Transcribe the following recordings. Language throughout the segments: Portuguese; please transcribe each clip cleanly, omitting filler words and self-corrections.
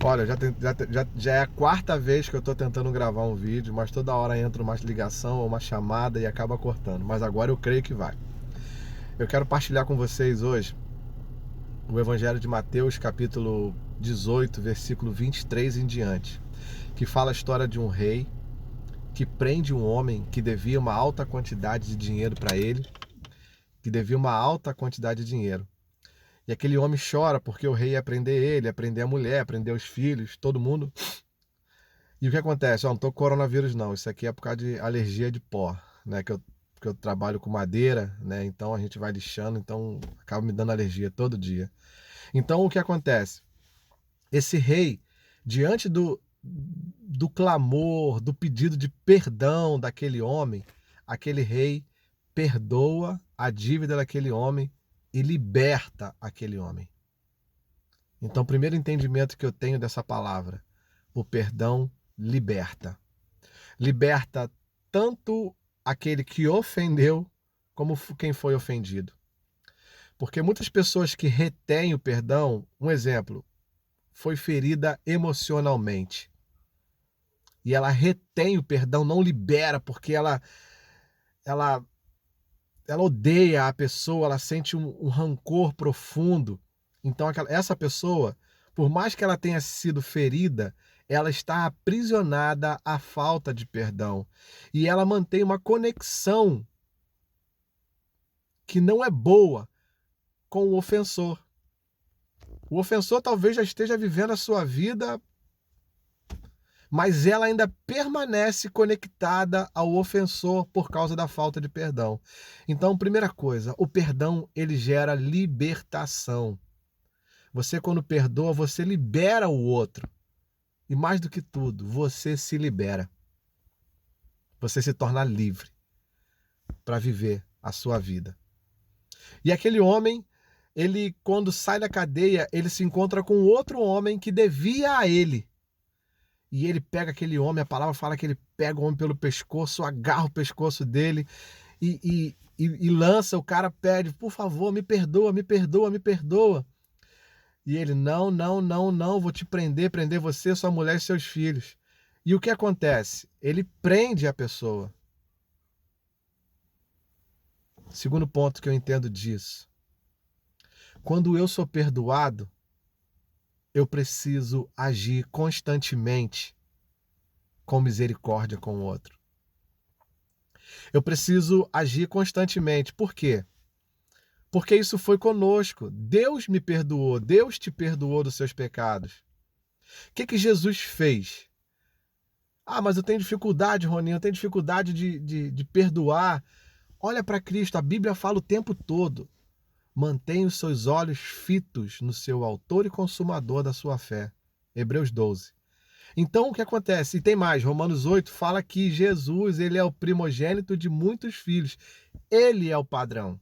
Olha, já é a quarta vez que eu tô tentando gravar um vídeo, mas toda hora entra uma ligação ou uma chamada e acaba cortando. Mas agora eu creio que vai. Eu quero partilhar com vocês hoje o Evangelho de Mateus, capítulo 18, versículo 23 em diante, que fala a história de um rei que prende um homem que devia uma alta quantidade de dinheiro para ele, que devia uma alta quantidade de dinheiro. E aquele homem chora porque o rei ia prender ele, ia prender a mulher, ia prender os filhos, todo mundo. E o que acontece? Ó, não tô com coronavírus não, isso aqui é por causa de alergia de pó, né? Que eu trabalho com madeira, né? Então a gente vai lixando, então acaba me dando alergia todo dia. Então o que acontece? Esse rei, diante do clamor, do pedido de perdão daquele homem, aquele rei perdoa a dívida daquele homem e liberta aquele homem. Então, o primeiro entendimento que eu tenho dessa palavra, o perdão liberta. Liberta tanto aquele que ofendeu, como quem foi ofendido. Porque muitas pessoas que retêm o perdão, um exemplo, foi ferida emocionalmente. E ela retém o perdão, não libera, porque ela, ela odeia a pessoa, ela sente um rancor profundo. Então, essa pessoa, por mais que ela tenha sido ferida, ela está aprisionada à falta de perdão. E ela mantém uma conexão que não é boa com o ofensor. O ofensor talvez já esteja vivendo a sua vida, mas ela ainda permanece conectada ao ofensor por causa da falta de perdão. Então, primeira coisa, o perdão ele gera libertação. Você, quando perdoa, você libera o outro. E mais do que tudo, você se libera. Você se torna livre para viver a sua vida. E aquele homem, ele quando sai da cadeia, ele se encontra com outro homem que devia a ele. E ele pega aquele homem, a palavra fala que ele pega o homem pelo pescoço, agarra o pescoço dele e lança, o cara pede, por favor, me perdoa, me perdoa, me perdoa. E ele, não, não, não, não, vou te prender você, sua mulher e seus filhos. E o que acontece? Ele prende a pessoa. Segundo ponto que eu entendo disso. Quando eu sou perdoado, eu preciso agir constantemente com misericórdia com o outro. Eu preciso agir constantemente. Por quê? Porque isso foi conosco. Deus me perdoou, Deus te perdoou dos seus pecados. O que Jesus fez? Ah, mas eu tenho dificuldade, Roninho, eu tenho dificuldade de perdoar. Olha para Cristo, a Bíblia fala o tempo todo. Mantenha os seus olhos fitos no seu autor e consumador da sua fé. Hebreus 12. Então, o que acontece? E tem mais, Romanos 8 fala que Jesus, ele é o primogênito de muitos filhos. Ele é o padrão.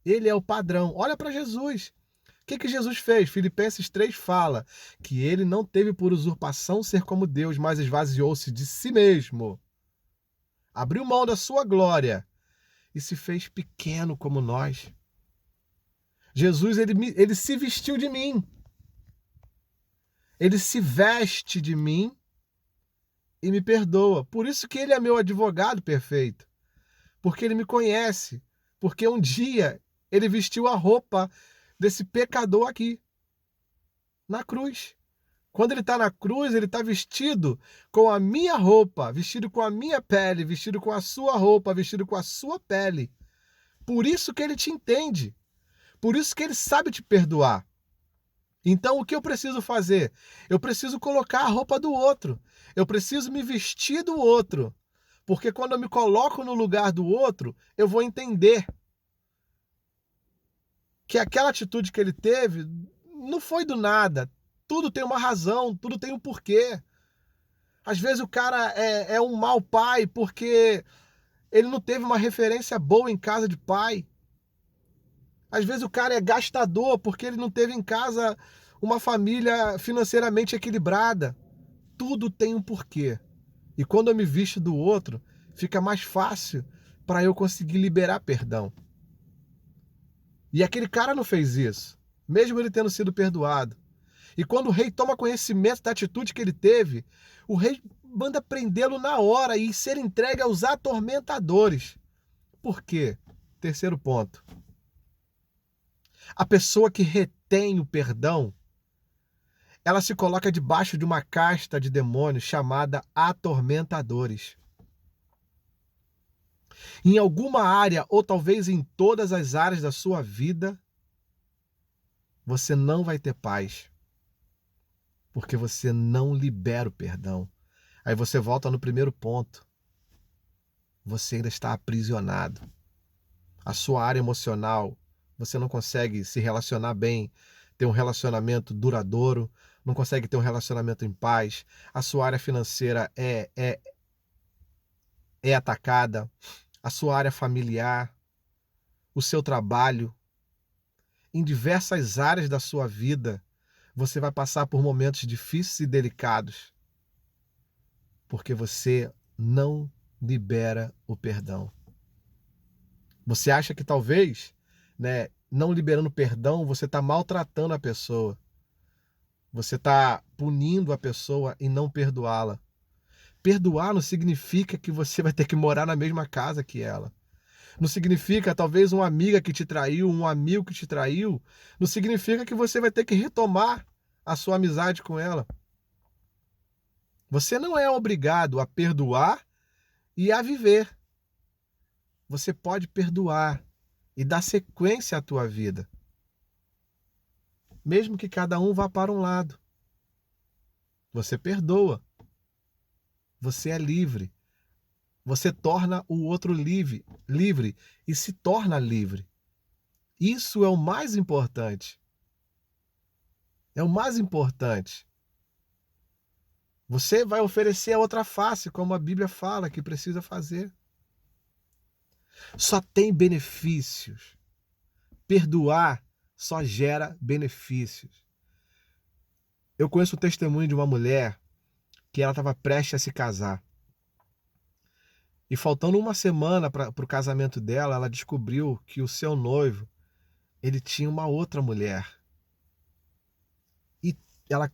Ele é o padrão. Olha para Jesus. O que Jesus fez? Filipenses 3 fala que ele não teve por usurpação ser como Deus, mas esvaziou-se de si mesmo. Abriu mão da sua glória e se fez pequeno como nós. Jesus, ele se vestiu de mim. Ele se veste de mim e me perdoa. Por isso que ele é meu advogado perfeito. Porque ele me conhece. Porque um dia ele vestiu a roupa desse pecador aqui, na cruz. Quando ele está na cruz, ele está vestido com a minha roupa, vestido com a minha pele, vestido com a sua roupa, vestido com a sua pele. Por isso que ele te entende. Por isso que ele sabe te perdoar. Então, o que eu preciso fazer? Eu preciso colocar a roupa do outro. Eu preciso me vestir do outro. Porque quando eu me coloco no lugar do outro, eu vou entender que aquela atitude que ele teve não foi do nada. Tudo tem uma razão, tudo tem um porquê. Às vezes o cara é um mau pai porque ele não teve uma referência boa em casa de pai. Às vezes o cara é gastador porque ele não teve em casa uma família financeiramente equilibrada. Tudo tem um porquê. E quando eu me visto do outro, fica mais fácil para eu conseguir liberar perdão. E aquele cara não fez isso, mesmo ele tendo sido perdoado. E quando o rei toma conhecimento da atitude que ele teve, o rei manda prendê-lo na hora e ser entregue aos atormentadores. Por quê? Terceiro ponto. A pessoa que retém o perdão, ela se coloca debaixo de uma casta de demônios chamada atormentadores. Em alguma área, ou talvez em todas as áreas da sua vida, você não vai ter paz, porque você não libera o perdão. Aí você volta no primeiro ponto. Você ainda está aprisionado. A sua área emocional, você não consegue se relacionar bem, ter um relacionamento duradouro, não consegue ter um relacionamento em paz. A sua área financeira é atacada. A sua área familiar, o seu trabalho. Em diversas áreas da sua vida, você vai passar por momentos difíceis e delicados, porque você não libera o perdão. Você acha que talvez, né, não liberando perdão, você está maltratando a pessoa. Você está punindo a pessoa e não perdoá-la. Perdoar não significa que você vai ter que morar na mesma casa que ela. Não significa, talvez, uma amiga que te traiu, um amigo que te traiu, não significa que você vai ter que retomar a sua amizade com ela. Você não é obrigado a perdoar e a viver. Você pode perdoar e dar sequência à tua vida, mesmo que cada um vá para um lado. Você perdoa. Você é livre. Você torna o outro livre e se torna livre. Isso é o mais importante. É o mais importante. Você vai oferecer a outra face, como a Bíblia fala que precisa fazer. Só tem benefícios. Perdoar só gera benefícios. Eu conheço o testemunho de uma mulher que ela estava prestes a se casar. E faltando uma semana para o casamento dela, ela descobriu que o seu noivo, ele tinha uma outra mulher. E ela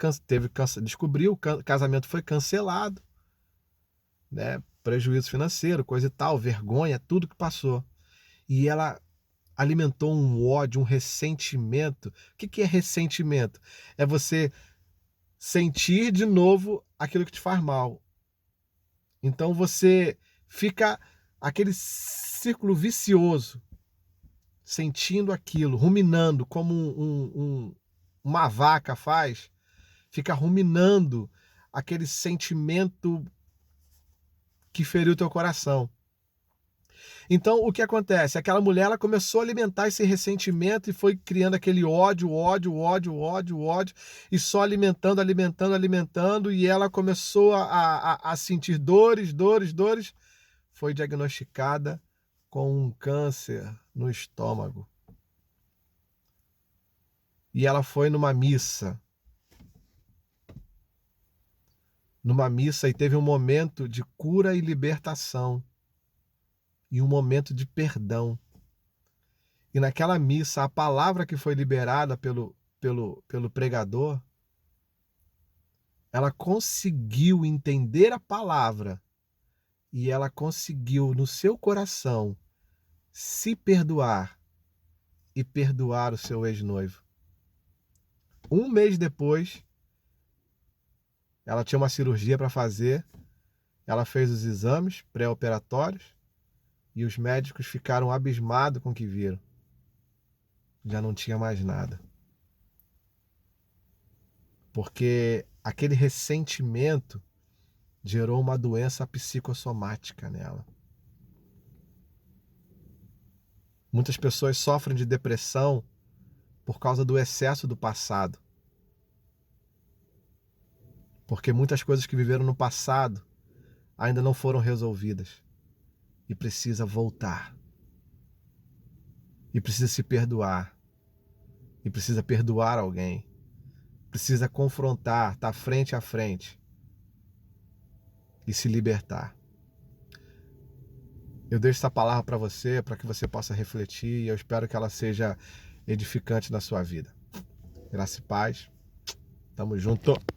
descobriu, o casamento foi cancelado, né? Prejuízo financeiro, coisa e tal, vergonha, tudo que passou. E ela alimentou um ódio, um ressentimento. O que é ressentimento? É você sentir de novo aquilo que te faz mal. Então você fica aquele círculo vicioso, sentindo aquilo, ruminando, como uma vaca faz, fica ruminando aquele sentimento que feriu teu coração. Então, o que acontece? Aquela mulher, ela começou a alimentar esse ressentimento e foi criando aquele ódio, e só alimentando, e ela começou a sentir dores. Foi diagnosticada com um câncer no estômago. E ela foi numa missa e teve um momento de cura e libertação. E um momento de perdão. E naquela missa, a palavra que foi liberada pelo pregador, ela conseguiu entender a palavra e ela conseguiu, no seu coração, se perdoar e perdoar o seu ex-noivo. Um mês depois, ela tinha uma cirurgia para fazer, ela fez os exames pré-operatórios e os médicos ficaram abismados com o que viram. Já não tinha mais nada. Porque aquele ressentimento gerou uma doença psicossomática nela. Muitas pessoas sofrem de depressão por causa do excesso do passado. Porque muitas coisas que viveram no passado ainda não foram resolvidas. E precisa voltar. E precisa se perdoar. E precisa perdoar alguém. Precisa confrontar, estar frente a frente. E se libertar. Eu deixo essa palavra para você, para que você possa refletir, e eu espero que ela seja edificante na sua vida. Graça e paz. Tamo junto.